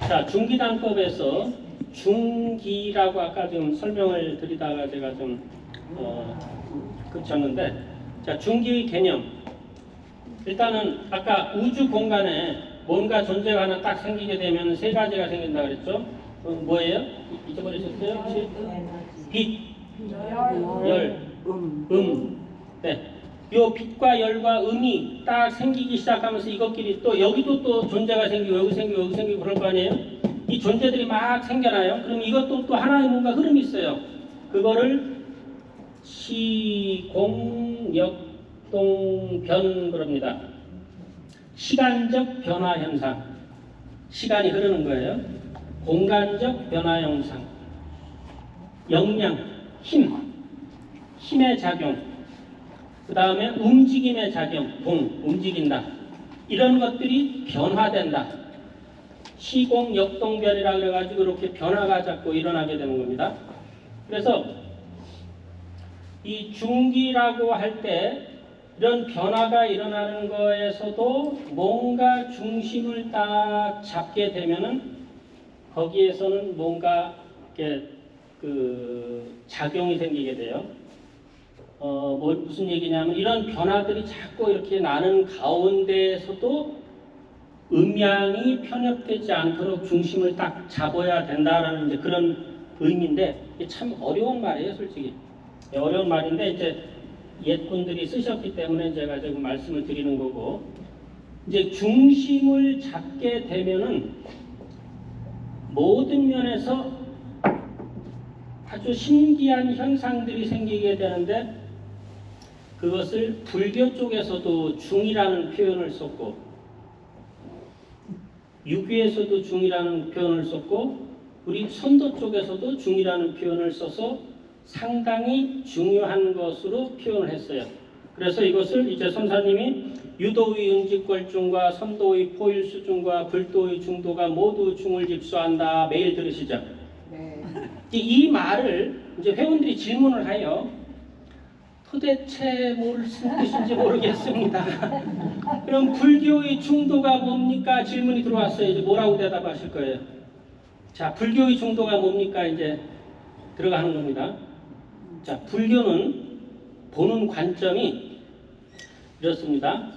자, 중기단법에서 중기라고 아까 좀 설명을 드리다가 제가 좀 그쳤는데, 자, 중기의 개념. 일단은 아까 우주 공간에 뭔가 존재가 하나 딱 생기게 되면 세 가지가 생긴다 그랬죠? 뭐예요? 잊어버리셨어요? 혹시? 빛, 열, 네. 요 빛과 열과 음이 딱 생기기 시작하면서 이것끼리 또 여기도 또 존재가 생기고 여기 생기고 여기 생기고 그럴 거 아니에요? 이 존재들이 막 생겨나요. 그럼 이것도 또 하나의 뭔가 흐름이 있어요. 그거를 시공역동변 그럽니다. 시간적 변화 현상. 시간이 흐르는 거예요. 공간적 변화 현상. 역량, 힘의 작용. 그 다음에 움직임의 작용, 움직인다. 이런 것들이 변화된다. 시공역동변이라 그래가지고 이렇게 변화가 자꾸 일어나게 되는 겁니다. 그래서 이 중기라고 할 때 이런 변화가 일어나는 거에서도 뭔가 중심을 딱 잡게 되면은 거기에서는 뭔가 이렇게 작용이 생기게 돼요. 무슨 얘기냐면 이런 변화들이 자꾸 이렇게 나는 가운데에서도 음양이 편협되지 않도록 중심을 딱 잡아야 된다라는 이제 그런 의미인데 이게 참 어려운 말이에요, 솔직히. 어려운 말인데 이제 옛분들이 쓰셨기 때문에 제가 지금 말씀을 드리는 거고, 이제 중심을 잡게 되면은 모든 면에서 아주 신기한 현상들이 생기게 되는데 그것을 불교 쪽에서도 중이라는 표현을 썼고 유교에서도 중이라는 표현을 썼고 우리 선도 쪽에서도 중이라는 표현을 써서 상당히 중요한 것으로 표현을 했어요. 그래서 이것을 이제 선사님이 유도의 응직걸중과 선도의 포일수중과 불도의 중도가 모두 중을 집수한다 매일 들으시죠? 네. 이 말을 이제 회원들이 질문을 해요. 도대체 무슨 뜻인지 모르겠습니다. 그럼 불교의 중도가 뭡니까? 질문이 들어왔어요. 이제 뭐라고 대답하실 거예요? 자, 불교의 중도가 뭡니까? 이제 들어가는 겁니다. 자, 불교는 보는 관점이 이렇습니다.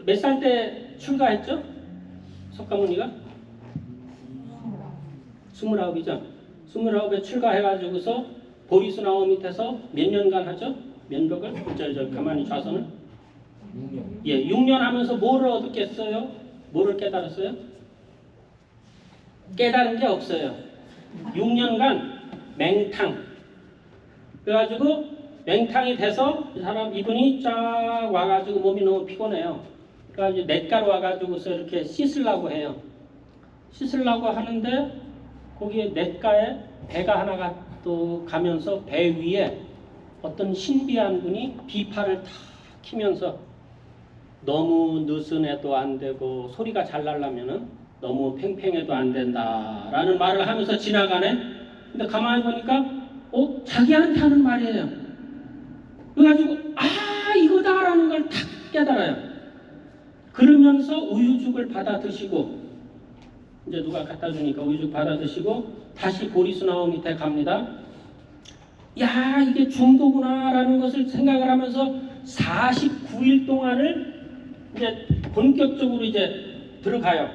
몇 살 때 출가했죠? 석가모니가? 29이죠. 29에 출가해가지고서 보리수나무 밑에서 몇 년간 하죠? 면벽을? 가만히 좌선을? 6년. 예, 6년 하면서 뭐를 얻었겠어요? 뭐를 깨달았어요? 깨달은 게 없어요. 6년간 맹탕. 그래가지고 맹탕이 돼서 이분이 쫙 와가지고 몸이 너무 피곤해요. 그래가지고 냇가로 와가지고서 이렇게 씻으려고 해요. 씻으려고 하는데 거기에 냇가에 배가 하나가 또 가면서 배 위에 어떤 신비한 분이 비파를 탁 키면서 너무 느슨해도 안 되고 소리가 잘 나려면은 너무 팽팽해도 안 된다라는 말을 하면서 지나가네. 근데 가만히 보니까 자기한테 하는 말이에요. 그래가지고 이거다라는 걸 탁 깨달아요. 그러면서 우유죽을 받아 드시고 이제 누가 갖다 주니까 우유죽 받아 드시고 다시 보리수나무 밑에 갑니다. 야, 이게 중도구나라는 것을 생각을 하면서 49일 동안을 이제 본격적으로 이제 들어가요.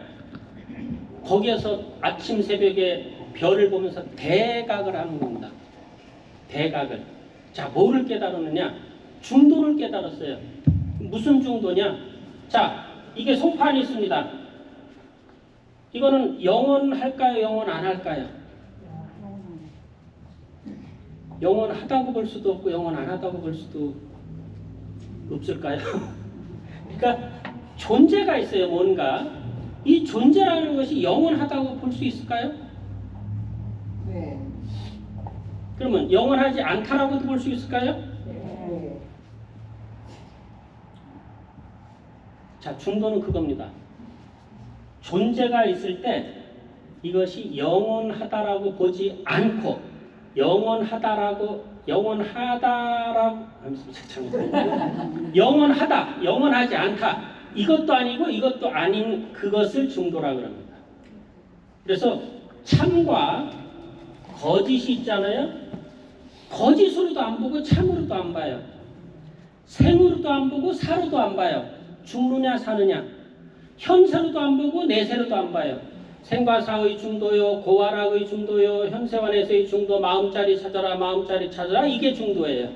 거기에서 아침 새벽에 별을 보면서 대각을 하는 겁니다. 대각을. 자, 뭐를 깨달았느냐? 중도를 깨달았어요. 무슨 중도냐? 자, 이게 소판이 있습니다. 이거는 영원할까요? 영원 안 할까요? 영원하다고 볼 수도 없고 영원 안 하다고 볼 수도 없을까요? 그러니까 존재가 있어요. 뭔가 이 존재라는 것이 영원하다고 볼 수 있을까요? 네. 그러면 영원하지 않다라고도 볼 수 있을까요? 네. 자, 중도는 그겁니다. 존재가 있을 때 이것이 영원하다라고 보지 않고 영원하다, 영원하지 않다. 이것도 아니고 이것도 아닌 그것을 중도라 그럽니다. 그래서 참과 거짓이 있잖아요. 거짓으로도 안 보고 참으로도 안 봐요. 생으로도 안 보고 사로도 안 봐요. 죽느냐 사느냐. 현세로도 안 보고 내세로도 안 봐요. 생과 사의 중도요, 고아락의 중도요, 현세와 내세의 중도, 마음자리 찾아라, 마음자리 찾아라. 이게 중도예요.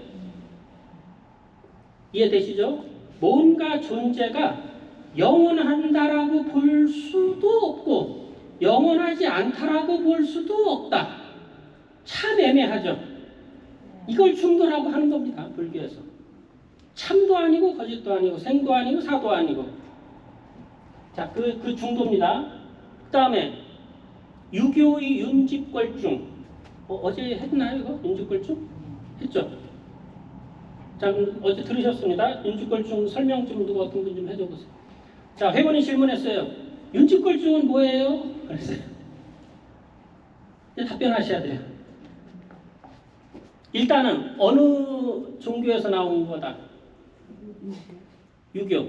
이해되시죠? 뭔가 존재가 영원한다라고 볼 수도 없고 영원하지 않다라고 볼 수도 없다. 참 애매하죠. 이걸 중도라고 하는 겁니다. 불교에서. 참도 아니고 거짓도 아니고 생도 아니고 사도 아니고. 자, 그 중도입니다. 그 다음에 유교의 윤집걸중. 어제 했나요 이거? 윤집걸중? 했죠? 자, 어제 들으셨습니다. 윤집걸중 설명 좀 누가 어떤 분 좀 해줘 보세요. 자, 회원이 질문했어요. 윤집걸중은 뭐예요? 그랬어요. 이제 답변하셔야 돼요. 일단은 어느 종교에서 나온 거다? 유교.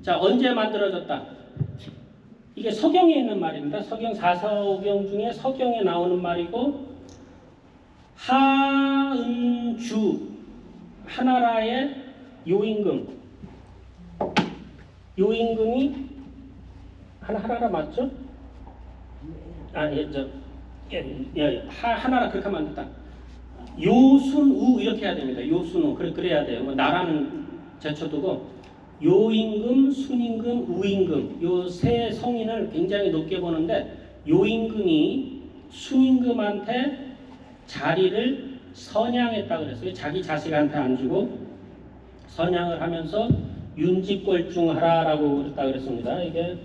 자, 언제 만들어졌다? 이게 서경에 있는 말입니다. 서경 4서경 중에 서경에 나오는 말이고 하은주 하나라의 요임금. 요임금이 하나라 맞죠? 하나라 그렇게 하면 안 된다. 요순우 이렇게 해야 됩니다. 요순우 그래야 돼요. 뭐 나라는 제쳐두고 요임금, 순임금, 우임금 요 세 성인을 굉장히 높게 보는데 요임금이 순임금한테 자리를 선양했다 그랬어요. 자기 자식한테 안 주고 선양을 하면서 윤집걸중하라라고 그랬다 그랬습니다. 이게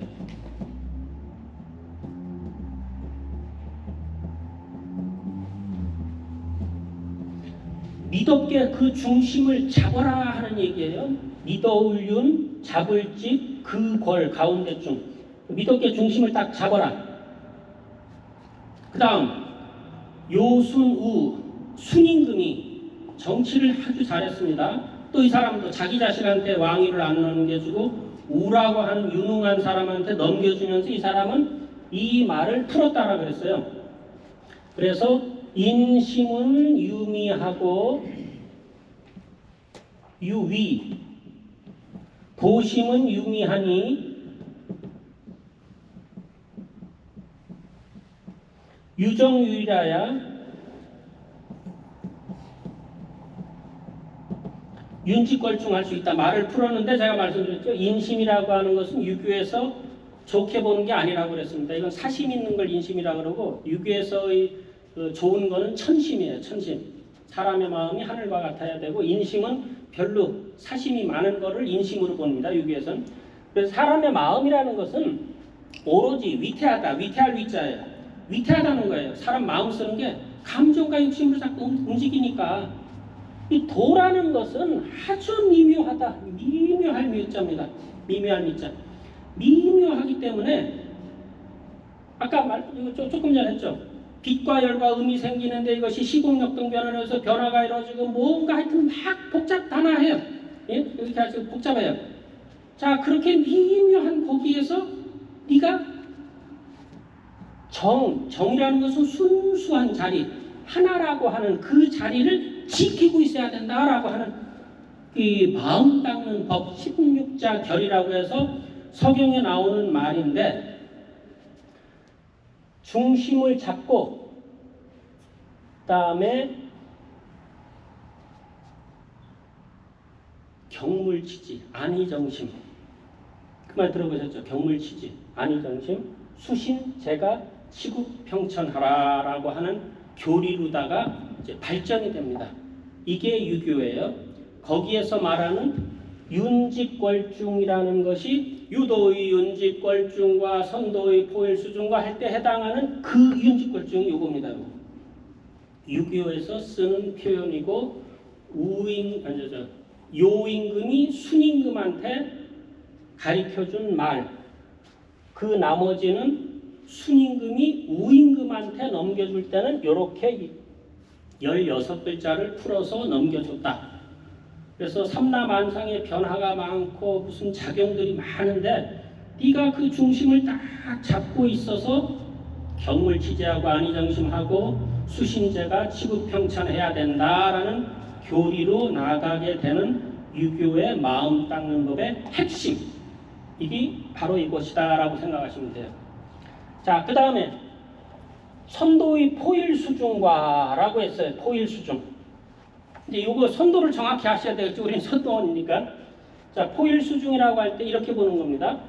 미덥게 그 중심을 잡아라 하는 얘기예요. 미더울 윤, 잡을 집, 그 궐 가운데쯤. 미덥게 중심을 딱 잡아라. 그 다음 요순우 순임금이 정치를 아주 잘했습니다. 또 이 사람도 자기 자식한테 왕위를 안 넘겨주고 우라고 하는 유능한 사람한테 넘겨주면서 이 사람은 이 말을 풀었다라 그랬어요. 그래서 인심은 유미하고 유위, 도심은 유미하니 유정유일하야 윤집걸중할 수 있다. 말을 풀었는데 제가 말씀드렸죠. 인심이라고 하는 것은 유교에서 좋게 보는 게 아니라고 그랬습니다. 이건 사심 있는 걸 인심이라고 그러고 유교에서의 좋은 거는 천심이에요. 천심. 사람의 마음이 하늘과 같아야 되고 인심은 별로 사심이 많은 거를 인심으로 봅니다. 유교에서는. 그래서 사람의 마음이라는 것은 오로지 위태하다. 위태할 위자예요. 위태하다는 거예요. 사람 마음 쓰는 게 감정과 욕심으로 자꾸 움직이니까 이 도라는 것은 아주 미묘하다. 미묘할 미자입니다. 미묘할 미자. 미묘하기 때문에 아까 조금 전에 했죠. 빛과 열과 음이 생기는데 이것이 시공역동변화를 해서 변화가 이루어지고 뭔가 하여튼 막 복잡하나해요. 예? 이렇게 아주 복잡해요. 자, 그렇게 미묘한 거기에서 네가 정이라는 것은 순수한 자리, 하나라고 하는 그 자리를 지키고 있어야 된다라고 하는 이 마음 닦는 법 16자 결이라고 해서 서경에 나오는 말인데 중심을 잡고 그다음에 경물치지, 안의정심 그 말 들어보셨죠? 경물치지, 안의정심, 수신, 제가, 치국평천하라라고 하는 교리로다가 이제 발전이 됩니다. 이게 유교예요. 거기에서 말하는 윤집걸중이라는 것이 유도의 윤집걸중과 선도의 포일수중과 할 때 해당하는 그 윤집걸중이 요겁니다. 유교에서 쓰는 표현이고 요임금이 순임금한테 가르쳐준 말, 그 나머지는 순임금이 우임금한테 넘겨줄 때는 이렇게 16글자를 풀어서 넘겨줬다. 그래서 삼라만상의 변화가 많고 무슨 작용들이 많은데 네가 그 중심을 딱 잡고 있어서 경물치제하고 안위정심하고 수신제가 치구평천해야 된다라는 교리로 나아가게 되는 유교의 마음 닦는 법의 핵심, 이게 바로 이것이다라고 생각하시면 돼요. 자, 그 다음에 선도의 포일수중과라고 했어요. 포일수중. 이제 이거 선도를 정확히 아셔야 되겠죠. 우리는 선도원이니까. 자, 포일수중이라고 할 때 이렇게 보는 겁니다.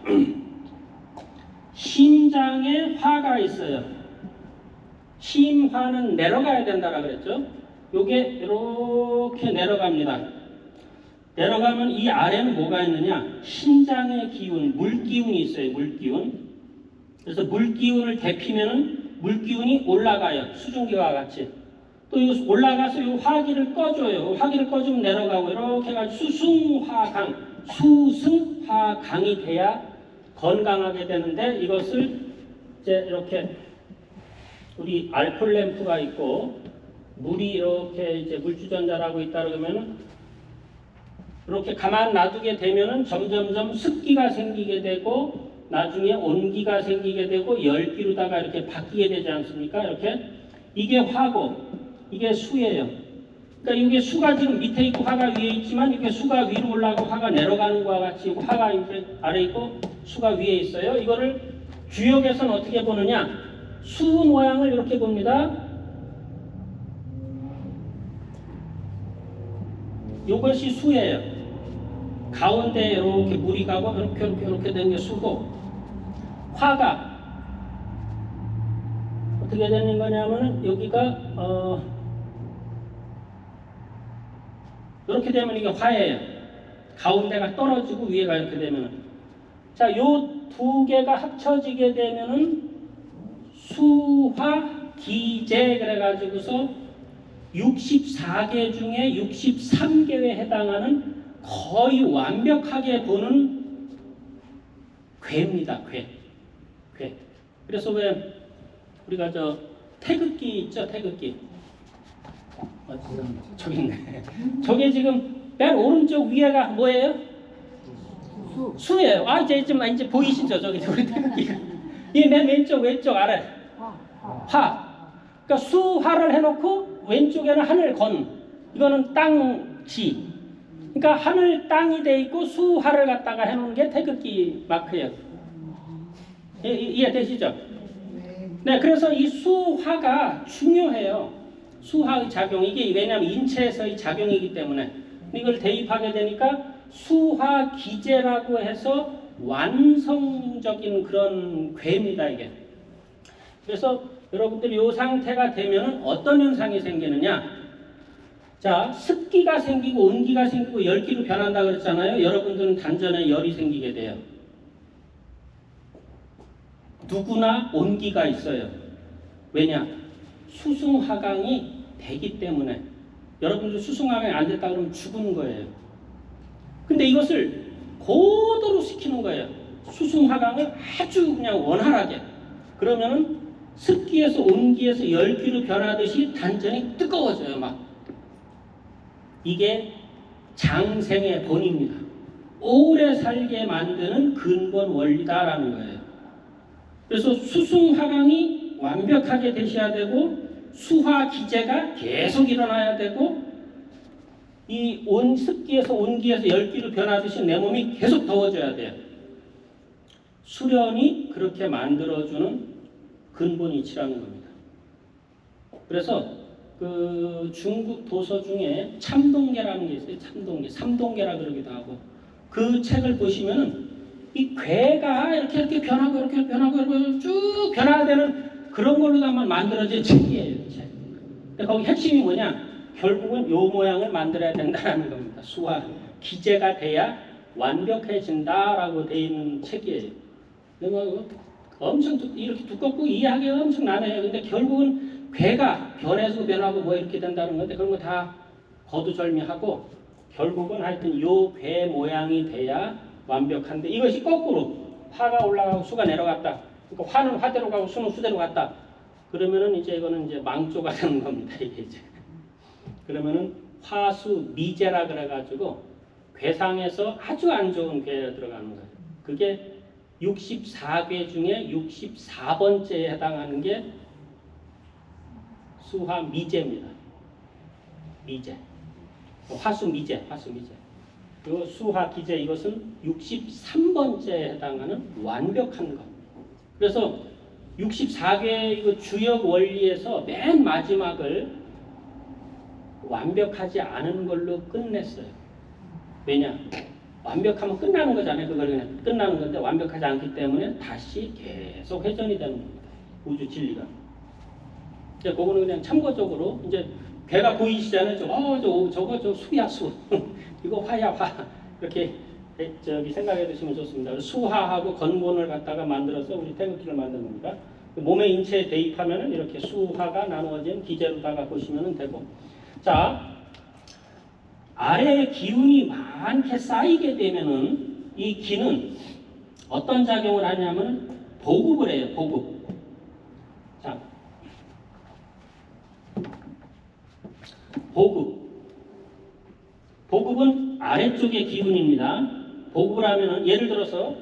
심장에 화가 있어요. 심화는 내려가야 된다라 그랬죠. 요게 이렇게 내려갑니다. 내려가면 이 아래는 뭐가 있느냐? 신장의 기운, 물기운이 있어요. 물기운. 그래서 물기운을 데피면은 물기운이 올라가요. 수증기와 같이. 또 이거 올라가서 이 화기를 꺼줘요. 화기를 꺼주면 내려가고 이렇게 해가지고 수승화강, 수승화강이 돼야 건강하게 되는데, 이것을 이제 이렇게 우리 알코올 램프가 있고 물이 이렇게 이제 물주전자라고 있다 그러면은 이렇게 가만 놔두게 되면은 점점점 습기가 생기게 되고 나중에 온기가 생기게 되고 열기로다가 이렇게 바뀌게 되지 않습니까? 이렇게 이게 화고 이게 수예요. 그러니까 이게 수가 지금 밑에 있고 화가 위에 있지만 이게 수가 위로 올라가고 화가 내려가는 것과 같이 화가 이제 아래 있고 수가 위에 있어요. 이거를 주역에서는 어떻게 보느냐? 수 모양을 이렇게 봅니다. 이것이 수예요. 가운데 이렇게 물이 가고 이렇게 되는 게 수고, 화가 어떻게 되는 거냐면은 여기가 이렇게 되면 이게 화예요. 가운데가 떨어지고 위에가 이렇게 되면은, 자, 요 두 개가 합쳐지게 되면은 수화 기제 그래가지고서 64개 중에 63개에 해당하는 거의 완벽하게 보는 괴입니다. 괴. 그래서 왜 우리가 저 태극기 있죠? 태극기. 저기 있네. 저게 지금 맨 오른쪽 위에가 뭐예요? 수예요. 아, 이제 보이시죠? 저기 우리 태극기가. 이 맨 왼쪽 아래. 화. 그러니까 수화를 해놓고 왼쪽에는 하늘 건. 이거는 땅지. 그러니까 하늘 땅이 돼 있고 수화를 갖다가 해놓은 게 태극기 마크예요. 이해되시죠? 네, 그래서 이 수화가 중요해요. 수화의 작용. 이게 왜냐하면 인체에서의 작용이기 때문에 이걸 대입하게 되니까 수화 기제라고 해서 완성적인 그런 괴입니다, 이게. 그래서 여러분들이 이 상태가 되면 어떤 현상이 생기느냐? 자, 습기가 생기고 온기가 생기고 열기로 변한다 그랬잖아요. 여러분들은 단전에 열이 생기게 돼요. 누구나 온기가 있어요. 왜냐? 수승화강이 되기 때문에. 여러분들 수승화강이 안 됐다 그러면 죽은 거예요. 근데 이것을 고도로 시키는 거예요. 수승화강을 아주 그냥 원활하게. 그러면은 습기에서 온기에서 열기로 변하듯이 단전이 뜨거워져요, 막. 이게 장생의 본입니다. 오래 살게 만드는 근본 원리다라는 거예요. 그래서 수승화강이 완벽하게 되셔야 되고 수화 기제가 계속 일어나야 되고 이 습기에서 온기에서 열기로 변하듯이 내 몸이 계속 더워져야 돼요. 수련이 그렇게 만들어주는 근본 이치라는 겁니다. 그래서 그 중국 도서 중에 참동계라는 게 있어요. 참동계, 삼동계라 그러기도 하고, 그 책을 보시면은 이 괴가 이렇게 변하고 이렇게 쭉 변화되는 그런 걸로다만 만들어진 책이에요. 책. 근데 거기 핵심이 뭐냐? 결국은 요 모양을 만들어야 된다는 겁니다. 수화 기제가 돼야 완벽해진다라고 되어 있는 책이에요. 엄청 이렇게 두껍고 이해하기가 엄청 난해요. 근데 결국은 괴가 변해서 변하고 뭐 이렇게 된다는 건데 그런 거 다 거두절미하고 결국은 하여튼 요 괴 모양이 돼야 완벽한데, 이것이 거꾸로 화가 올라가고 수가 내려갔다. 그러니까 화는 화대로 가고 수는 수대로 갔다. 그러면은 이제 이거는 이제 망조가 되는 겁니다. 이게 이제. 그러면은 화수 미제라 그래가지고 괴상에서 아주 안 좋은 괴에 들어가는 거예요. 그게 64괴 중에 64번째에 해당하는 게 수화 미제입니다. 미제. 화수 미제. 그리고 수화 기제, 이것은 63번째에 해당하는 완벽한 것. 그래서 64개 주역 원리에서 맨 마지막을 완벽하지 않은 걸로 끝냈어요. 왜냐? 완벽하면 끝나는 거잖아요. 그걸 그냥 끝나는 건데 완벽하지 않기 때문에 다시 계속 회전이 되는 겁니다. 우주 진리가. 이제 그거는 그냥 참고적으로 이제 괴가 보이시잖아요. 저거 수야 수. 이거 화야 화. 이렇게 생각해 두시면 좋습니다. 수화하고 건곤을 갖다가 만들어서 우리 태극기를 만든 겁니다. 몸의 인체에 대입하면 이렇게 수화가 나누어진 기제로다가 보시면 되고. 자, 아래에 기운이 많게 쌓이게 되면은 이 기는 어떤 작용을 하냐면 보급을 해요. 보급. 자, 보급은 아래쪽의 기운입니다. 보급을 하면은 예를 들어서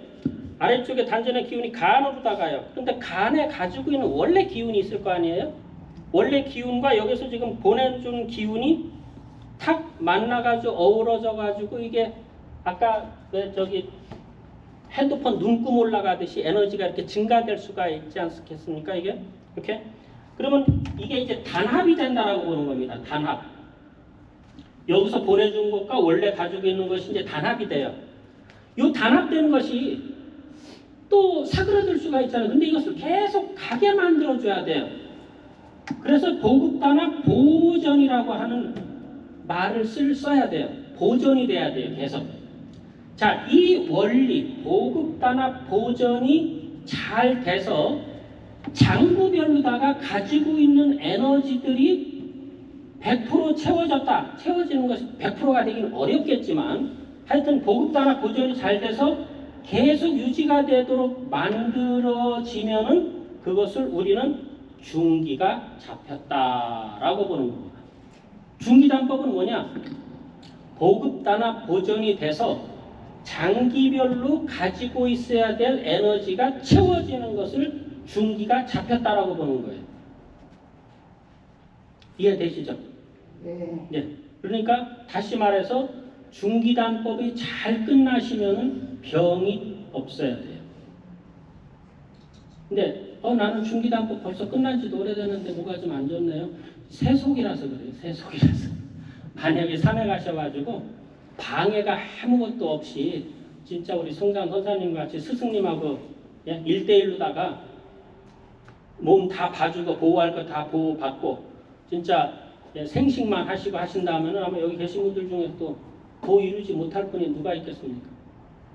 아래쪽에 단전의 기운이 간으로 다가요. 근데 간에 가지고 있는 원래 기운이 있을 거 아니에요? 원래 기운과 여기서 지금 보내준 기운이 탁 만나가지고 어우러져가지고 이게 아까 핸드폰 눈금 올라가듯이 에너지가 이렇게 증가될 수가 있지 않겠습니까? 이게 이렇게 그러면 이게 이제 단합이 된다라고 보는 겁니다. 단합. 여기서 보내준 것과 원래 가지고 있는 것이 이제 단합이 돼요. 이 단합되는 것이 또 사그러들 수가 있잖아요. 근데 이것을 계속 가게 만들어줘야 돼요. 그래서 보급단합 보전이라고 하는 말을 써야 돼요. 보전이 돼야 돼요. 계속. 자, 이 원리 보급단합 보전이 잘 돼서 장구별로다가 가지고 있는 에너지들이 100% 채워졌다. 채워지는 것이 100%가 되기는 어렵겠지만 하여튼 보급단합 보전이 잘 돼서 계속 유지가 되도록 만들어지면은 그것을 우리는 중기가 잡혔다라고 보는 겁니다. 중기단법은 뭐냐? 보급단합 보전이 돼서 장기별로 가지고 있어야 될 에너지가 채워지는 것을 중기가 잡혔다라고 보는 거예요. 이해되시죠? 네. 그러니까 다시 말해서 중기단법이 잘 끝나시면은 병이 없어야 돼요. 근데 나는 중기단법 벌써 끝난 지도 오래됐는데 뭐가 좀 안 좋네요. 세속이라서 그래요. 세속이라서. 만약에 산에 가셔가지고 방해가 아무것도 없이 진짜 우리 성장 선사님 같이 스승님하고 1대1로다가 몸 다 봐주고 보호할 거 다 보호받고 진짜 생식만 하시고 하신다면 아마 여기 계신 분들 중에 또 이루지 못할 분이 누가 있겠습니까?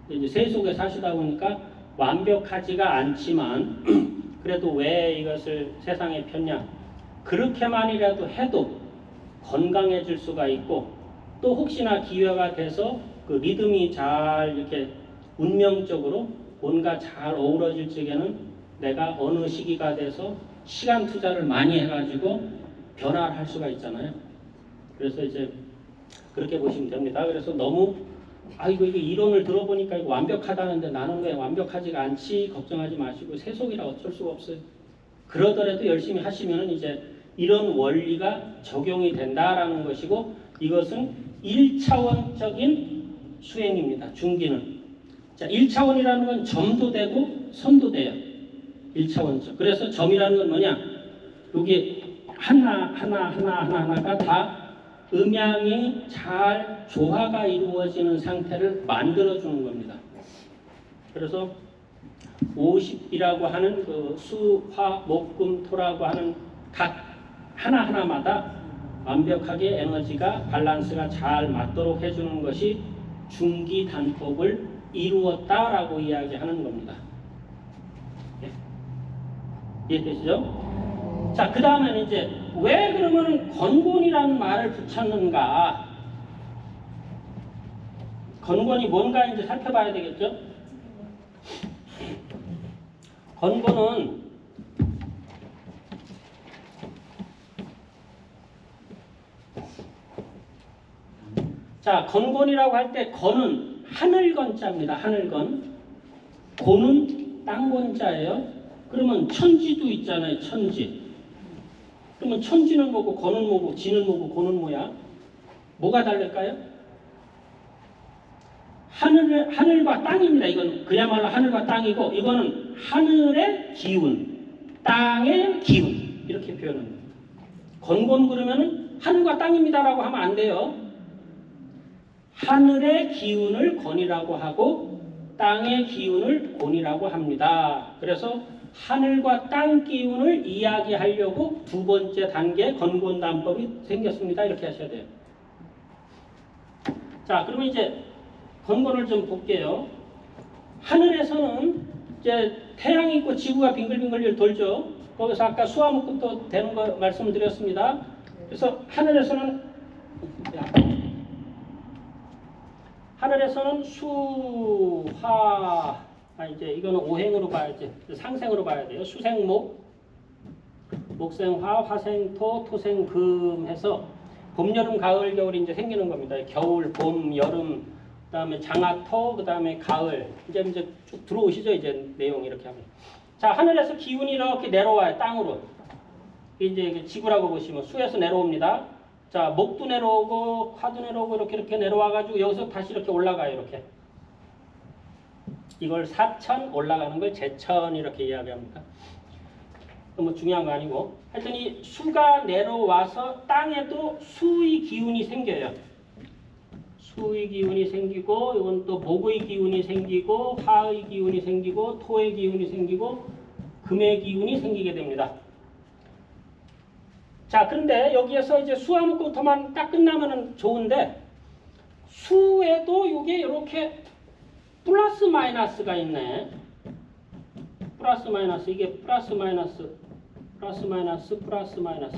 이제 세속에 사시다 보니까 완벽하지가 않지만 그래도 왜 이것을 세상에 폈냐? 그렇게만이라도 해도 건강해질 수가 있고 또 혹시나 기회가 돼서 그 리듬이 잘 이렇게 운명적으로 뭔가 잘 어우러질 적에는 내가 어느 시기가 돼서 시간 투자를 많이 해가지고 변화를 할 수가 있잖아요. 그래서 이제 그렇게 보시면 됩니다. 그래서 너무 이게 이론을 들어보니까 이거 완벽하다는데 나는 왜 완벽하지가 않지? 걱정하지 마시고 세속이라 어쩔 수가 없어요. 그러더라도 열심히 하시면 이제 이런 원리가 적용이 된다라는 것이고 이것은 1차원적인 수행입니다. 중기는. 자, 1차원이라는 건 점도 되고 선도 돼요. 1차원적. 그래서 점이라는 건 뭐냐? 여기 하나가 다 음양이 잘 조화가 이루어지는 상태를 만들어주는 겁니다. 그래서 50이라고 하는 그 수, 화, 목, 금, 토라고 하는 각 하나하나마다 완벽하게 에너지가 밸런스가 잘 맞도록 해주는 것이 중기단법을 이루었다라고 이야기하는 겁니다. 이해되시죠? 자, 그 다음에 이제 왜 그러면 건곤이라는 말을 붙였는가? 건곤이 뭔가 이제 살펴봐야 되겠죠? 건곤은 자, 건곤이라고 할 때 건은 하늘건자입니다. 하늘건. 곤은 땅건자예요. 그러면 천지도 있잖아요. 천지. 그러면 천지는 뭐고 건은 뭐고 지는 뭐고 곤은 뭐야? 뭐가 다를까요? 하늘과 땅입니다. 이건 그야말로 하늘과 땅이고 이거는 하늘의 기운, 땅의 기운 이렇게 표현합니다. 건곤 그러면은 하늘과 땅입니다라고 하면 안 돼요. 하늘의 기운을 건이라고 하고 땅의 기운을 곤이라고 합니다. 그래서 하늘과 땅 기운을 이야기하려고 두 번째 단계 건곤단법이 생겼습니다. 이렇게 하셔야 돼요. 자, 그러면 이제 건곤을 좀 볼게요. 하늘에서는 이제 태양이 있고 지구가 빙글빙글 돌죠. 거기서 아까 수화목금토 되는 거 말씀드렸습니다. 그래서 하늘에서는 수, 화, 이제 이거는 오행으로 봐야지. 상생으로 봐야 돼요. 수생목, 목생화, 화생토, 토생금 해서 봄, 여름, 가을, 겨울이 이제 생기는 겁니다. 겨울, 봄, 여름, 그다음에 장화토, 그다음에 가을. 이제 쭉 들어오시죠. 이제 내용 이렇게 하면. 자, 하늘에서 기운이 이렇게 내려와요. 땅으로. 이제 지구라고 보시면 수에서 내려옵니다. 자, 목도 내려오고 화도 내려오고 이렇게 내려와가지고 여기서 다시 이렇게 올라가요. 이렇게. 이걸 사천, 올라가는 걸 제천 이렇게 이야기합니다. 너무 중요한 거 아니고. 하여튼 이 수가 내려와서 땅에도 수의 기운이 생겨요. 수의 기운이 생기고 이건 또 목의 기운이 생기고 화의 기운이 생기고 토의 기운이 생기고 금의 기운이 생기게 됩니다. 자, 그런데 여기에서 이제 수화목금토만 딱 끝나면은 좋은데 수에도 이게 이렇게 플러스 마이너스가 있네. 플러스 마이너스 이게 플러스 마이너스 플러스 마이너스 플러스 마이너스.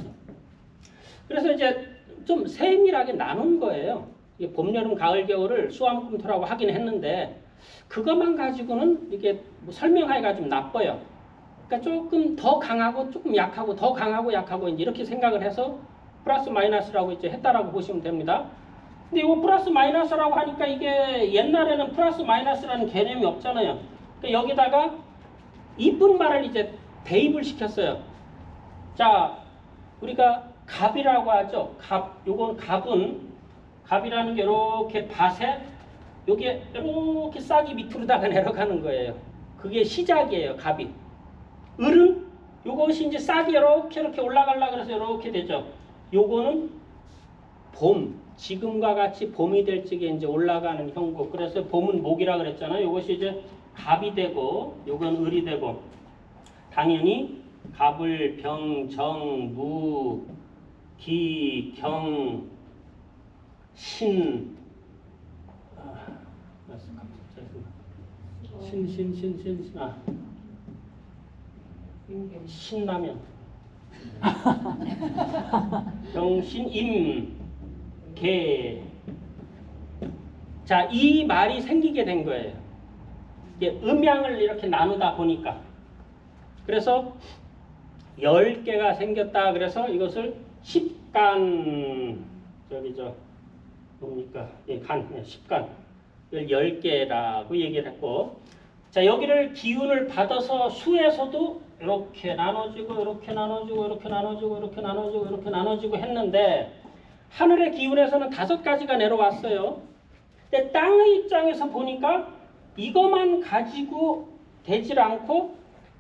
그래서 이제 좀 세밀하게 나눈 거예요. 이게 봄, 여름, 가을, 겨울을 수화목금토라고 하긴 했는데 그것만 가지고는 이게 뭐 설명하기가 좀 나빠요. 그러니까 조금 더 강하고 조금 약하고 더 강하고 약하고 이렇게 생각을 해서 플러스 마이너스라고 이제 했다라고 보시면 됩니다. 근데 이거 플러스 마이너스라고 하니까 이게 옛날에는 플러스 마이너스라는 개념이 없잖아요. 그러니까 여기다가 이쁜 말을 이제 대입을 시켰어요. 자, 우리가 갑이라고 하죠. 요건 갑이라는 게 이렇게 밭에 요게 이렇게 싹이 밑으로다가 내려가는 거예요. 그게 시작이에요. 갑이. 을은 요것이 이제 싹이 이렇게 올라가려고 해서 이렇게 되죠. 요거는 봄, 지금과 같이 봄이 될 적에 이제 올라가는 형국. 그래서 봄은 목이라 그랬잖아요. 요것이 이제 갑이 되고 요건 을이 되고 당연히 갑을 병, 정, 무, 기, 경, 신, 신라면 병신, 임, 개. 자, 이 말이 생기게 된 거예요. 이게 음양을 이렇게 나누다 보니까. 그래서 10개가 생겼다. 그래서 이것을 십간, 뭡니까? 예, 십간. 10개라고 얘기를 했고. 자, 여기를 기운을 받아서 수에서도 이렇게 나눠지고, 이렇게 나눠지고, 이렇게 나눠지고, 이렇게 나눠지고, 이렇게 나눠지고 했는데, 하늘의 기운에서는 5가지가 내려왔어요. 근데 땅의 입장에서 보니까 이것만 가지고 되질 않고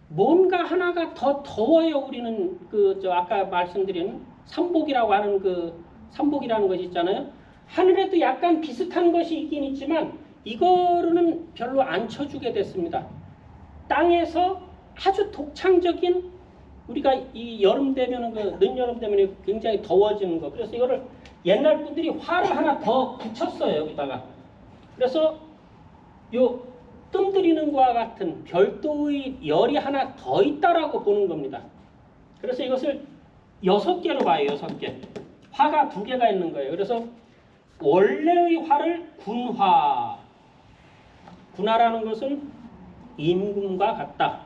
뭔가 하나가 더 더워요. 우리는 아까 말씀드린 삼복이라고 하는 삼복이라는 것이 있잖아요. 하늘에도 약간 비슷한 것이 있긴 있지만 이거는 별로 안 쳐주게 됐습니다. 땅에서 아주 독창적인 우리가 이 여름 되면은 늦여름 되면 굉장히 더워지는 거. 그래서 이거를 옛날 분들이 화를 하나 더 붙였어요. 여기다가. 그래서 요 뜸들이는 것과 같은 별도의 열이 하나 더 있다라고 보는 겁니다. 그래서 이것을 6개로 봐요. 6개. 화가 2개가 있는 거예요. 그래서 원래의 화를 군화. 군화라는 것은 임금과 같다.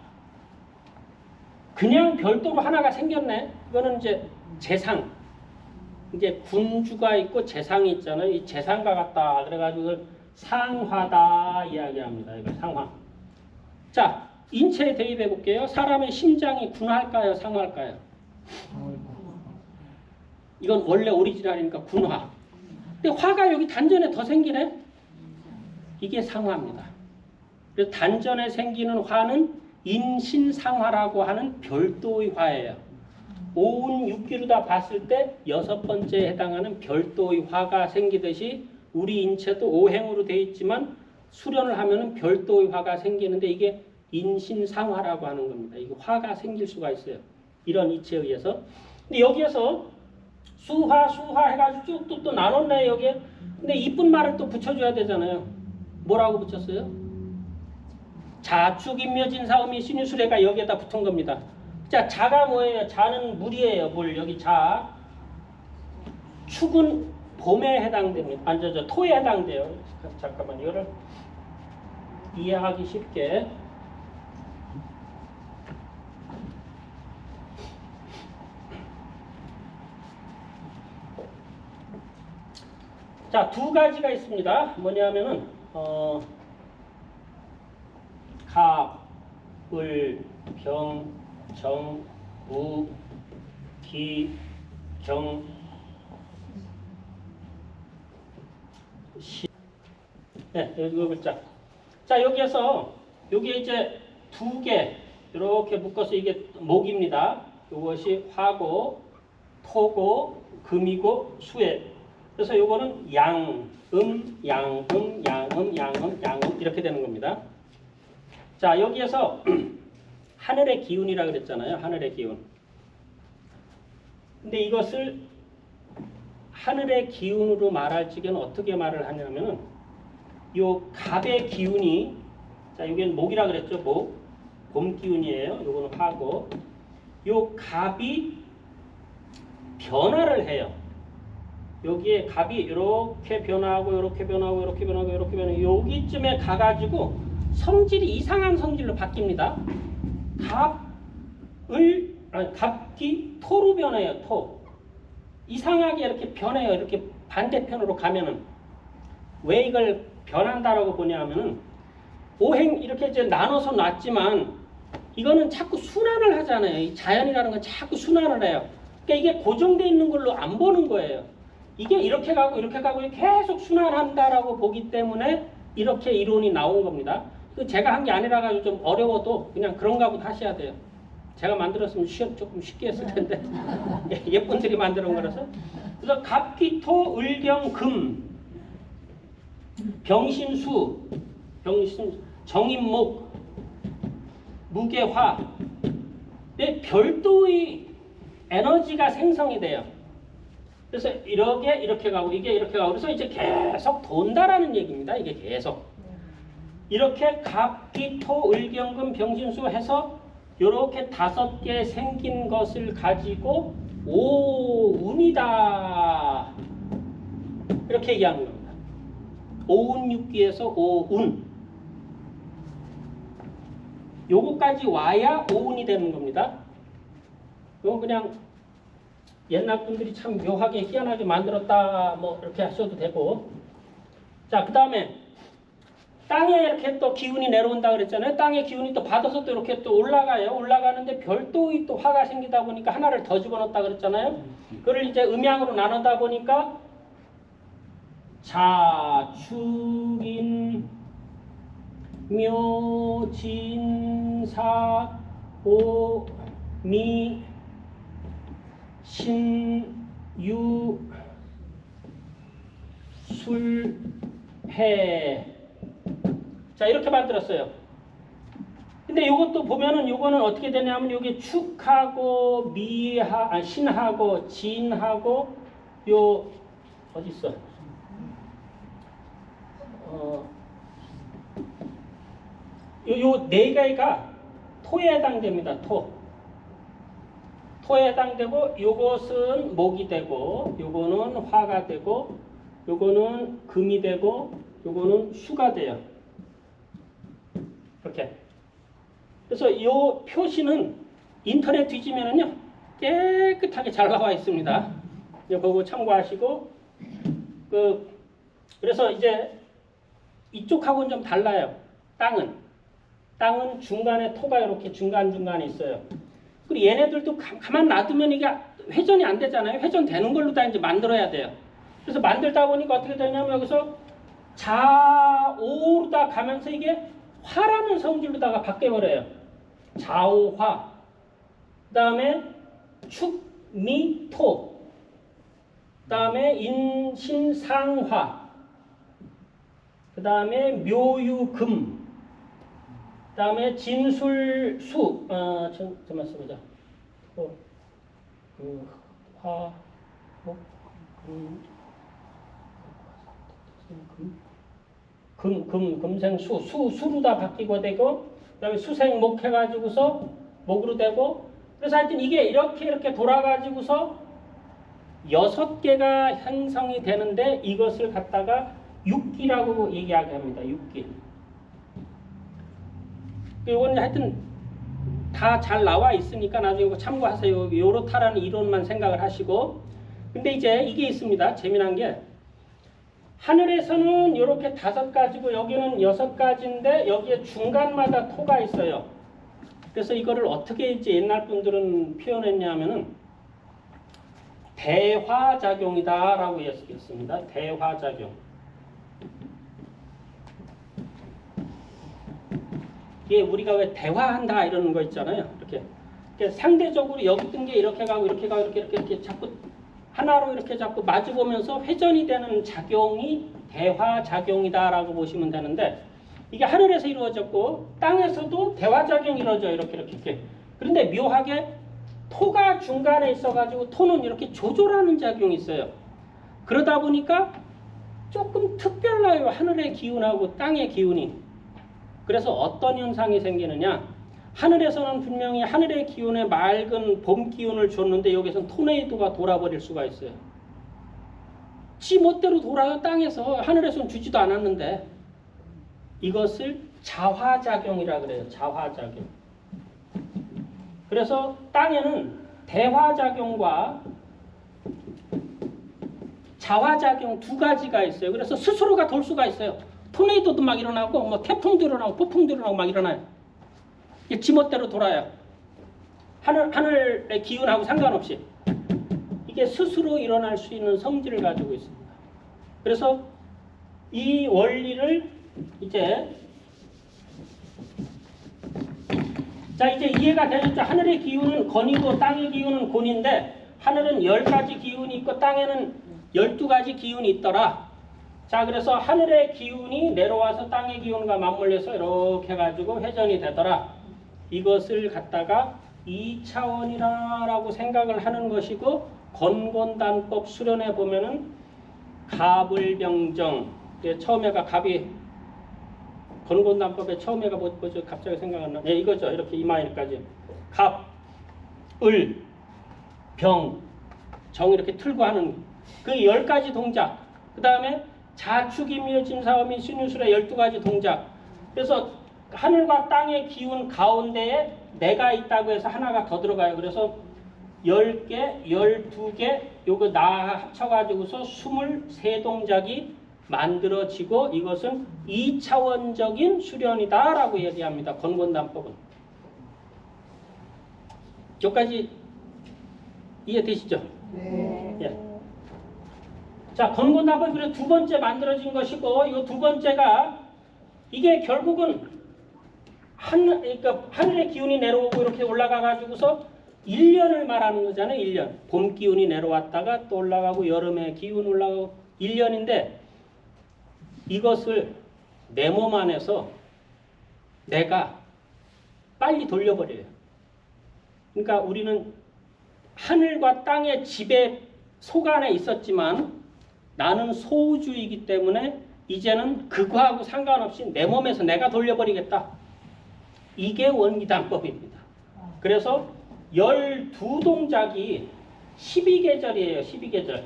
그냥 별도로 하나가 생겼네. 이거는 이제 재상. 이제 군주가 있고 재상이 있잖아요. 이 재상과 같다. 그래가지고 상화다 이야기합니다. 이거 상화. 자, 인체에 대입해 볼게요. 사람의 심장이 군화일까요? 상화일까요? 이건 원래 오리지널이니까 군화. 근데 화가 여기 단전에 더 생기네? 이게 상화입니다. 그래서 단전에 생기는 화는 인신상화라고 하는 별도의 화예요. 오운 육기로다 봤을 때 6번째에 해당하는 별도의 화가 생기듯이 우리 인체도 오행으로 되어 있지만 수련을 하면은 별도의 화가 생기는데 이게 인신상화라고 하는 겁니다. 이게 화가 생길 수가 있어요. 이런 이치에 의해서. 근데 여기에서 수화 해가지고 쭉 또 나눴네 여기에. 근데 이쁜 말을 또 붙여줘야 되잖아요. 뭐라고 붙였어요? 자축 인묘진사음이 신유수레가 여기에다 붙은 겁니다. 자, 자가 뭐예요? 자는 물이에요. 물. 여기 자. 축은 봄에 해당됩니다. 아니, 토에 해당돼요. 잠깐만, 이거를 이해하기 쉽게. 자, 두 가지가 있습니다. 뭐냐면은, 갑, 을, 병, 정, 무, 기, 경, 시. 네, 여기 글자. 자, 여기에서, 여기에 이제 두 개, 이렇게 묶어서 이게 목입니다. 이것이 화고, 토고, 금이고, 수에. 그래서 요거는 양음, 양음, 양음, 양음, 양음, 이렇게 되는 겁니다. 자, 여기에서 하늘의 기운이라 그랬잖아요. 하늘의 기운. 근데 이것을 하늘의 기운으로 말할 적에는 어떻게 말을 하냐면은 요 갑의 기운이, 자, 여기는 목이라 그랬죠. 목. 봄 기운이에요. 요거는 화고. 요 갑이 변화를 해요. 여기에 갑이 이렇게 변화하고 이렇게 변화하고 이렇게 변하고 이렇게 변하고 여기쯤에 가가지고 성질이 이상한 성질로 바뀝니다. 갑기 토로 변해요. 토. 이상하게 이렇게 변해요. 이렇게 반대편으로 가면은 왜 이걸 변한다라고 보냐면은 오행 이렇게 이제 나눠서 놨지만 이거는 자꾸 순환을 하잖아요. 이 자연이라는 건 자꾸 순환을 해요. 그러니까 이게 고정되어 있는 걸로 안 보는 거예요. 이게 이렇게 가고 이렇게 가고 계속 순환한다라고 보기 때문에 이렇게 이론이 나온 겁니다. 제가 한 게 아니라 가지고 좀 어려워도 그냥 그런가 보다 하셔야 돼요. 제가 만들었으면 조금 쉽게 했을 텐데 예쁜들이 만드는 거라서. 그래서 갑기토 을경금 병신수 정인목 무게화 별도의 에너지가 생성이 돼요. 그래서 이렇게 가고 이게 이렇게 가고 그래서 이제 계속 돈다라는 얘기입니다. 이게 계속 이렇게 갑기토 을경금 병신수 해서 이렇게 5개 생긴 것을 가지고 오운이다 이렇게 얘기하는 겁니다. 오운육기에서 오운 요거까지 와야 오운이 되는 겁니다. 이건 그냥 옛날 분들이 참 묘하게 희한하게 만들었다 뭐 이렇게 하셔도 되고. 자, 그 다음에 땅에 이렇게 또 기운이 내려온다 그랬잖아요. 땅의 기운이 또 받아서 또 이렇게 또 올라가요. 올라가는데 별도의 또 화가 생기다 보니까 하나를 더 집어넣었다 그랬잖아요. 그걸 이제 음양으로 나누다 보니까 자축인 묘진사 오미 신유 술해. 자, 이렇게 만들었어요. 근데 이것도 보면은 요거는 어떻게 되냐면 여기 축하고 신하고 진하고 요 어디 있어? 요 네 개가 토에 해당됩니다. 토에 해당되고 요것은 목이 되고 요거는 화가 되고 요거는 금이 되고 요거는 수가 돼요. 이렇게. 그래서 이 표시는 인터넷 뒤지면은요 깨끗하게 잘 나와 있습니다. 이제 그거 참고하시고 그래서 이제 이쪽하고는 좀 달라요. 땅은 중간에 토가 이렇게 중간중간에 있어요. 그리고 얘네들도 가만 놔두면 이게 회전이 안 되잖아요. 회전되는 걸로 다 이제 만들어야 돼요. 그래서 만들다 보니까 어떻게 되냐면 여기서 좌오로다 가면서 이게 화라는 성질로다가 바뀌어버려요. 좌오화. 그 다음에 축미토. 그 다음에 인신상화. 그 다음에 묘유금. 그 다음에 진술수. 잠깐만 써보자. 금생수. 수로 다 바뀌고 되고, 그 다음에 수생목 해가지고서 목으로 되고, 그래서 하여튼 이게 이렇게 돌아가지고서 6개가 형성이 되는데 이것을 갖다가 육기라고 얘기하게 합니다. 육기. 이건 하여튼 다 잘 나와 있으니까 나중에 이거 참고하세요. 요렇다라는 이론만 생각을 하시고. 근데 이제 이게 있습니다. 재미난 게 하늘에서는 이렇게 5가지고 여기는 6가지인데 여기에 중간마다 토가 있어요. 그래서 이거를 어떻게 이제 옛날 분들은 표현했냐면은 대화작용이다라고 했습니다. 대화작용. 이게 우리가 왜 대화한다 이러는 거 있잖아요. 이렇게 상대적으로 여기 뜬 게 이렇게 가고 이렇게 자꾸 하나로 이렇게 자꾸 마주보면서 회전이 되는 작용이 대화작용이다라고 보시면 되는데 이게 하늘에서 이루어졌고 땅에서도 대화작용이 이루어져요. 이렇게. 그런데 묘하게 토가 중간에 있어가지고 토는 이렇게 조절하는 작용이 있어요. 그러다 보니까 조금 특별해요. 하늘의 기운하고 땅의 기운이. 그래서 어떤 현상이 생기느냐. 하늘에서는 분명히 하늘의 기운에 맑은 봄 기운을 줬는데 여기서는 토네이도가 돌아버릴 수가 있어요. 지 멋대로 돌아요. 땅에서. 하늘에서는 주지도 않았는데. 이것을 자화작용이라 그래요. 자화작용. 그래서 땅에는 대화작용과 자화작용 2가지가 있어요. 그래서 스스로가 돌 수가 있어요. 토네이도도 막 일어나고 뭐 태풍도 일어나고 폭풍도 일어나고 막 일어나요. 이게 지멋대로 돌아요. 하늘의 기운하고 상관없이. 이게 스스로 일어날 수 있는 성질을 가지고 있습니다. 그래서 이 원리를 이제 이해가 되셨죠? 하늘의 기운은 건이고 땅의 기운은 곤인데 하늘은 10가지 기운이 있고 땅에는 12가지 기운이 있더라. 자, 그래서 하늘의 기운이 내려와서 땅의 기운과 맞물려서 이렇게 해가지고 회전이 되더라. 이것을 갖다가 2차원이라고 생각을 하는 것이고 건곤단법 수련해 보면은 갑을병정 처음에가 갑이 건곤단법의 처음에가 뭐죠? 갑자기 생각 안 나. 네, 이거죠. 이렇게 이마일까지 갑, 을, 병, 정 이렇게 틀고 하는 그 10가지 동작. 그 다음에 자축이며 진사오미 신유술의 12가지 동작. 그래서 하늘과 땅의 기운 가운데에 내가 있다고 해서 하나가 더 들어가요. 그래서 10개, 12개 요거 나 합쳐가지고서 23동작이 만들어지고 이것은 2차원적인 수련이다 라고 얘기합니다. 건곤단법은. 여기까지 이해되시죠? 네. 예. 자, 건곤단법이 그래서 2번째 만들어진 것이고 이 2번째가 이게 결국은 그러니까 하늘의 기운이 내려오고 이렇게 올라가 가지고서 1년을 말하는 거잖아요. 1년. 봄 기운이 내려왔다가 또 올라가고 여름의 기운 올라가고 1년인데 이것을 내 몸 안에서 내가 빨리 돌려버려요. 그러니까 우리는 하늘과 땅의 지배 속 안에 있었지만 나는 소우주이기 때문에 이제는 그거하고 상관없이 내 몸에서 내가 돌려버리겠다. 이게 원기단법입니다. 그래서 12동작이 12계절이에요. 12계절.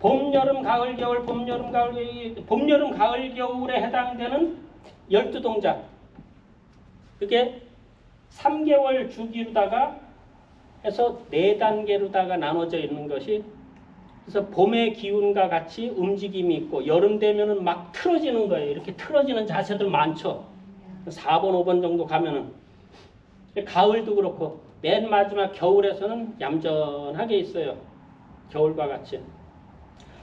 봄, 여름, 가을, 겨울, 봄, 여름, 가을, 봄, 여름, 가을, 겨울에 해당되는 12동작. 그게 3개월 주기로다가 해서 4단계로다가 나눠져 있는 것이, 그래서 봄의 기운과 같이 움직임이 있고 여름 되면은 막 틀어지는 거예요. 이렇게 틀어지는 자세들 많죠. 4번, 5번 정도 가면은. 가을도 그렇고 맨 마지막 겨울에서는 얌전하게 있어요. 겨울과 같이.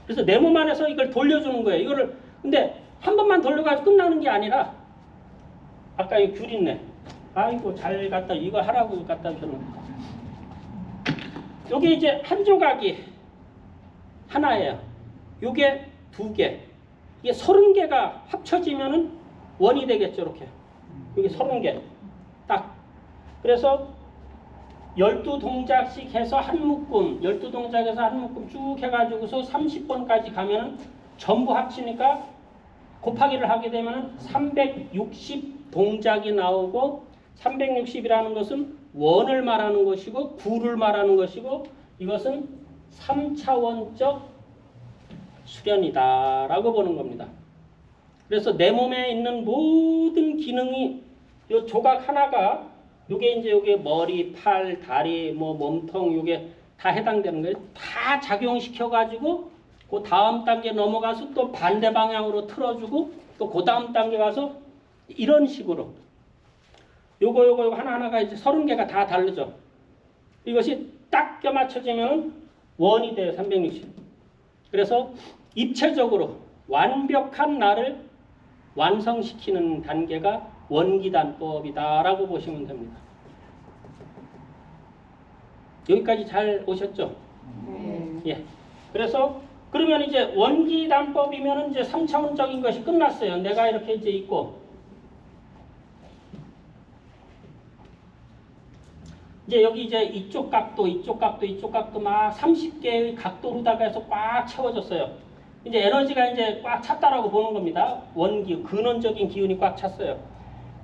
그래서 내 몸 안에서 이걸 돌려주는 거예요. 이거를 근데 한 번만 돌려가지고 끝나는 게 아니라, 아까 이 귤 있네. 아이고 잘 갖다 이거 하라고 갖다 주는. 요게 이제 한 조각이 하나예요. 요게 2개. 이게 30개가 합쳐지면은 원이 되겠죠. 이렇게. 이게 30개. 딱. 그래서 12동작씩 해서 한 묶음, 12동작에서 한 묶음 쭉 해가지고서 30번까지 가면은 전부 합치니까 곱하기를 하게 되면은 360동작이 나오고, 360이라는 것은 원을 말하는 것이고 구를 말하는 것이고, 이것은 3차원적 수련이다라고 보는 겁니다. 그래서 내 몸에 있는 모든 기능이 이 조각 하나가, 요게 이제 요게 머리, 팔, 다리, 뭐 몸통, 요게 다 해당되는 거예요. 다 작용시켜 가지고 그 다음 단계 넘어가서 또 반대 방향으로 틀어주고, 또 그 다음 단계 가서 이런 식으로 요거 하나하나가 이제 30개가 다 다르죠. 이것이 딱 껴맞춰지면 원이 돼요. 360. 그래서 입체적으로 완벽한 나를 완성시키는 단계가 원기단법이다라고 보시면 됩니다. 여기까지 잘 오셨죠? 예. 그래서 그러면 이제 원기단법이면 이제 3차원적인 것이 끝났어요. 내가 이렇게 이제 있고, 이제 여기 이제 이쪽 각도 막 30개의 각도로다가 해서 꽉 채워졌어요. 이제 에너지가 이제 꽉 찼다라고 보는 겁니다. 원기, 근원적인 기운이 꽉 찼어요.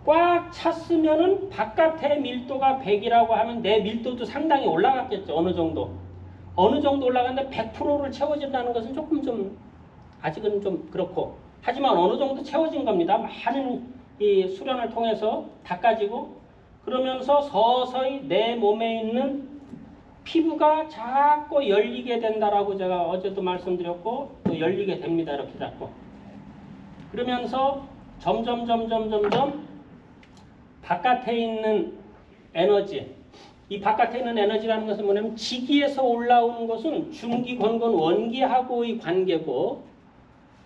꽉 찼으면은 바깥의 밀도가 100이라고 하면 내 밀도도 상당히 올라갔겠죠. 어느 정도 올라갔는데 100%를 채워진다는 것은 조금 좀 아직은 좀 그렇고, 하지만 어느 정도 채워진 겁니다. 많은 이 수련을 통해서 닦아지고, 그러면서 서서히 내 몸에 있는 피부가 자꾸 열리게 된다라고 제가 어제도 말씀드렸고, 또 열리게 됩니다. 이렇게 자꾸. 그러면서 점점 바깥에 있는 에너지, 이 바깥에 있는 에너지라는 것은 뭐냐면, 지기에서 올라오는 것은 중기, 권건, 원기하고의 관계고,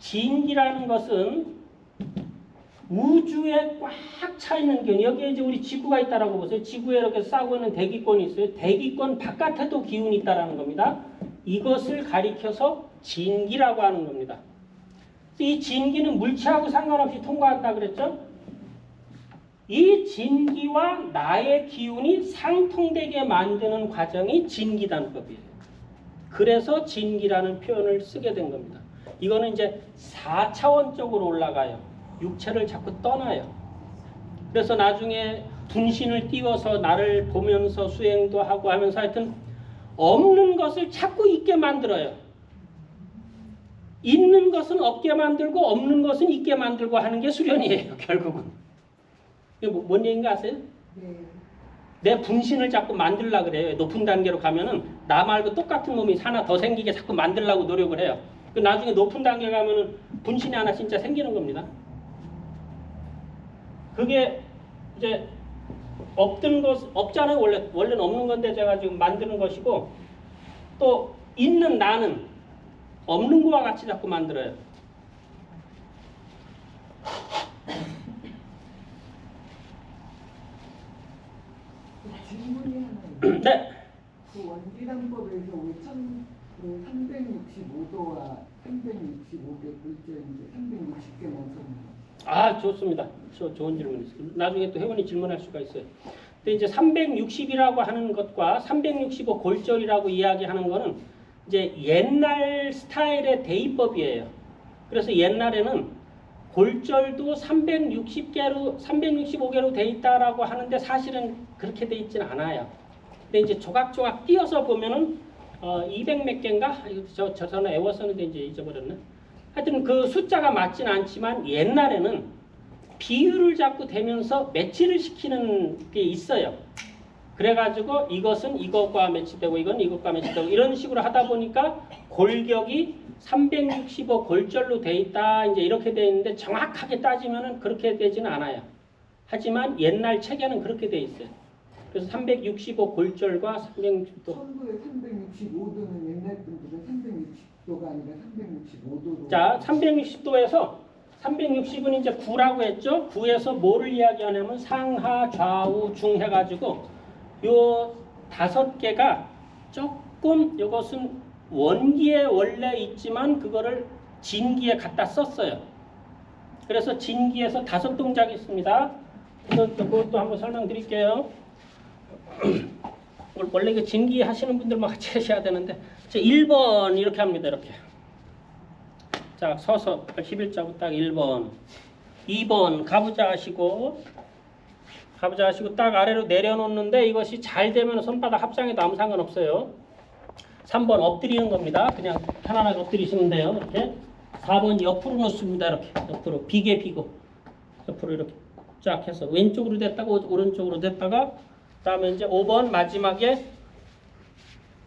진기라는 것은 우주에 꽉 차 있는 기운, 여기에 이제 우리 지구가 있다라고 보세요. 지구에 이렇게 싸고 있는 대기권이 있어요. 대기권 바깥에도 기운이 있다라는 겁니다. 이것을 가리켜서 진기라고 하는 겁니다. 이 진기는 물체하고 상관없이 통과한다 그랬죠? 이 진기와 나의 기운이 상통되게 만드는 과정이 진기단법이에요. 그래서 진기라는 표현을 쓰게 된 겁니다. 이거는 이제 4차원적으로 올라가요. 육체를 자꾸 떠나요. 그래서 나중에 분신을 띄워서 나를 보면서 수행도 하고 하면서 하여튼 없는 것을 자꾸 있게 만들어요. 있는 것은 없게 만들고 없는 것은 있게 만들고 하는 게 수련이에요. 결국은. 이게 뭔 얘기인가 아세요? 내 분신을 자꾸 만들려고 그래요. 높은 단계로 가면은 나 말고 똑같은 몸이 하나 더 생기게 자꾸 만들려고 노력을 해요. 나중에 높은 단계 가면은 분신이 하나 진짜 생기는 겁니다. 그게 이제 없던 것, 없잖아요. 원래는 없는 건데 제가 지금 만드는 것이고, 또 있는 나는 없는 거와 같이 자꾸 만들어요. 질문이 하나 있는데, 네. 그 원기단법에서 365도와 365개 글자인데 360개 원소입니다. 아, 좋습니다. 좋은 질문이었어요. 나중에 또 회원이 질문할 수가 있어요. 근데 이제 360이라고 하는 것과 365 골절이라고 이야기하는 거는 이제 옛날 스타일의 대입법이에요. 그래서 옛날에는 골절도 365개로 돼 있다라고 하는데 사실은 그렇게 돼 있지는 않아요. 근데 이제 조각조각 띄어서 보면은 200 몇 개인가? 저 전에 외웠었는데 이제 잊어버렸네. 하여튼 그 숫자가 맞진 않지만 옛날에는 비율을 자꾸 대면서 매치를 시키는 게 있어요. 그래가지고 이것은 이것과 매치되고 이건 이것과 매치되고 이런 식으로 하다 보니까 골격이 365 골절로 돼 있다 이제 이렇게 돼 있는데 정확하게 따지면은 그렇게 되지는 않아요. 하지만 옛날 책에는 그렇게 돼 있어요. 그래서 365 골절과 360도. 365도는 옛날 분들은 360도가 아니라 365도로. 자, 360도에서 360은 이제 9라고 했죠. 9에서 뭐를 이야기하냐면 상하, 좌우, 중 해가지고 요 5개가 조금 이것은 원기에 원래 있지만 그거를 진기에 갖다 썼어요. 그래서 진기에서 5동작이 있습니다. 그래서 그것도 한번 설명드릴게요. 원래 이거 진기 하시는 분들만 같이 하셔야 되는데 1번 이렇게 합니다. 이렇게. 자, 서서 11자부터 딱 1번. 2번 가부좌 하시고 딱 아래로 내려놓는데 이것이 잘 되면 손바닥 합장해도 아무 상관없어요. 3번 엎드리는 겁니다. 그냥 편안하게 엎드리시면 돼요. 이렇게. 4번 옆으로 놓습니다. 이렇게. 옆으로. 비게 비고. 옆으로 이렇게 쫙 해서 왼쪽으로 됐다가 오른쪽으로 됐다가 그다음에 이제 5번 마지막에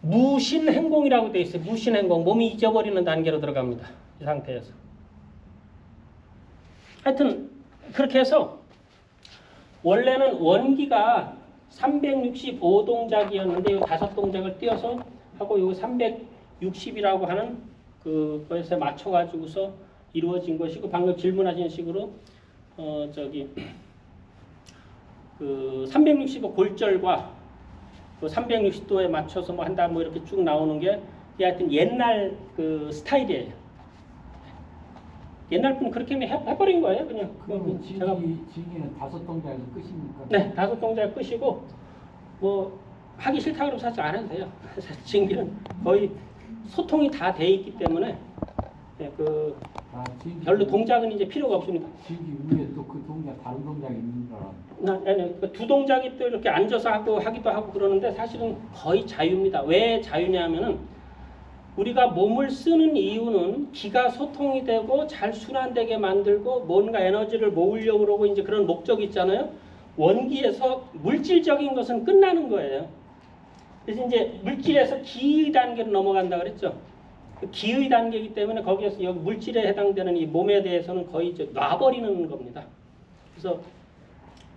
무신행공이라고 되어 있어요. 무신행공. 몸이 잊어버리는 단계로 들어갑니다. 이 상태에서. 하여튼 그렇게 해서 원래는 원기가 365동작이었는데 이 5동작을 띄어서 하고 요 360이라고 하는 그거에서 맞춰가지고서 이루어진 것이고 방금 질문하신 식으로 그 365 골절과 그 360도에 맞춰서 뭐 한다 뭐 이렇게 쭉 나오는 게 하여튼 옛날 그 스타일이에요. 옛날 분은 그렇게 그냥 해버린 거예요. 그냥 그러면 제가 진기는 5동작이 끝입니까? 네, 5동작 끝이고 뭐 하기 싫다 그러면 사실 안 해도 돼요. 진기는 거의 소통이 다 돼 있기 때문에 네, 그 진기, 별로 동작은 이제 필요가 없습니다. 진기 위에 또 그 동작 다른 동작이 있는 줄 알았는데. 아니, 두 동작이 또 이렇게 앉아서 하기도 하고 그러는데 사실은 거의 자유입니다. 왜 자유냐면은 우리가 몸을 쓰는 이유는 기가 소통이 되고 잘 순환되게 만들고 뭔가 에너지를 모으려고 그러고 이제 그런 목적이 있잖아요. 원기에서 물질적인 것은 끝나는 거예요. 그래서 이제 물질에서 기의 단계로 넘어간다 그랬죠. 그 기의 단계이기 때문에 거기에서 여기 물질에 해당되는 이 몸에 대해서는 거의 이제 놔버리는 겁니다. 그래서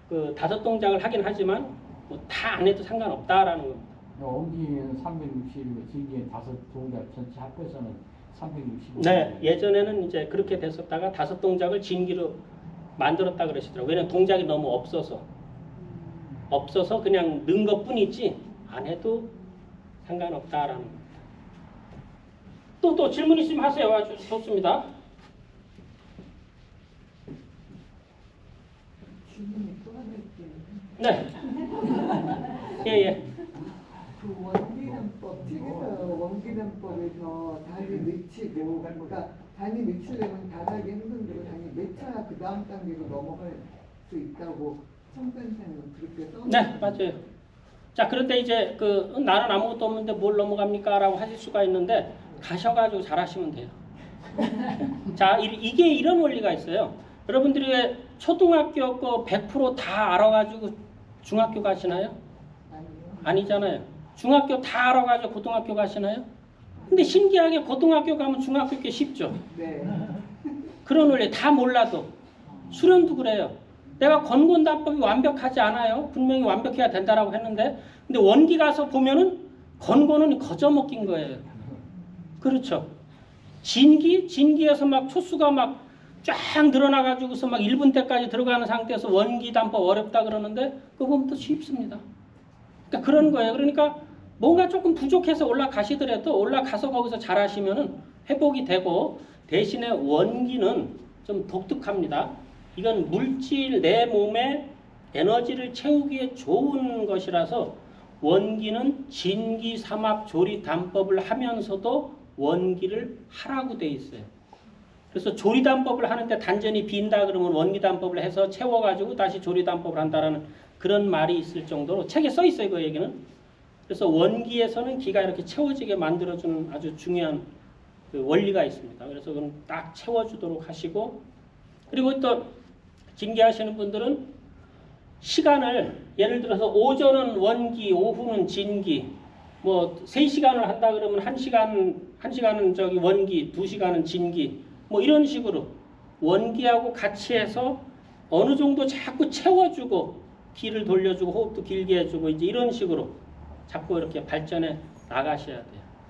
그 5동작을 하긴 하지만 뭐 다 안 해도 상관없다라는 겁니다. 원기에는 360이고 진기에는 5동작 전체 합해서는 360. 네, 예전에는 이제 그렇게 됐었다가 5동작을 진기로 만들었다 그러시더라고요. 왜냐면 동작이 너무 없어서 그냥 넣은 것뿐이지 안 해도 상관없다라는 겁니다. 또 질문 있으면 하세요. 아주 좋습니다. 질문이 또 하나 있어요. 네. 예. 그 원기단법 책에서 원기단법에서 단위 맺히고 그러니까 단위 맺히려면 다하기 힘든데도 단위 맺혀야 그 다음 단계로 넘어갈 수 있다고 청산사는 그렇게 써. 네, 맞아요. 자, 그런데 이제 나는 아무것도 없는데 뭘 넘어갑니까? 라고 하실 수가 있는데 가셔가지고 잘하시면 돼요. 자, 이게 이런 원리가 있어요. 여러분들이 왜 초등학교 거 100% 다 알아가지고 중학교 가시나요? 아니잖아요. 중학교 다 알아가지고 고등학교 가시나요? 근데 신기하게 고등학교 가면 중학교 게 쉽죠. 네. 그런 원리 다 몰라도 수련도 그래요. 내가 건곤단법이 완벽하지 않아요. 분명히 완벽해야 된다라고 했는데 근데 원기 가서 보면은 건곤은 거저먹긴 거예요. 그렇죠. 진기에서 막 초수가 막 쫙 늘어나가지고서 막 1분 때까지 들어가는 상태에서 원기 단법 어렵다 그러는데 그거 보면 또 쉽습니다. 그러니까 그런 거예요. 그러니까 뭔가 조금 부족해서 올라가시더라도 올라가서 거기서 잘하시면은 회복이 되고 대신에 원기는 좀 독특합니다. 이건 물질 내 몸에 에너지를 채우기에 좋은 것이라서 원기는 진기 삼합 조리 단법을 하면서도 원기를 하라고 돼 있어요. 그래서 조리 단법을 하는데 단전이 빈다 그러면 원기 단법을 해서 채워가지고 다시 조리 단법을 한다라는 그런 말이 있을 정도로 책에 써 있어요. 그 얘기는. 그래서 원기에서는 기가 이렇게 채워지게 만들어주는 아주 중요한 그 원리가 있습니다. 그래서 그건 딱 채워주도록 하시고 그리고 또 진기하시는 분들은 시간을 예를 들어서 오전은 원기, 오후는 진기, 뭐 3시간을 한다 그러면 1시간은 저기 원기, 2시간은 진기, 뭐 이런 식으로 원기하고 같이 해서 어느 정도 자꾸 채워주고 기를 돌려주고 호흡도 길게 해주고 이제 이런 식으로 자꾸 이렇게 발전해 나가셔야 돼요.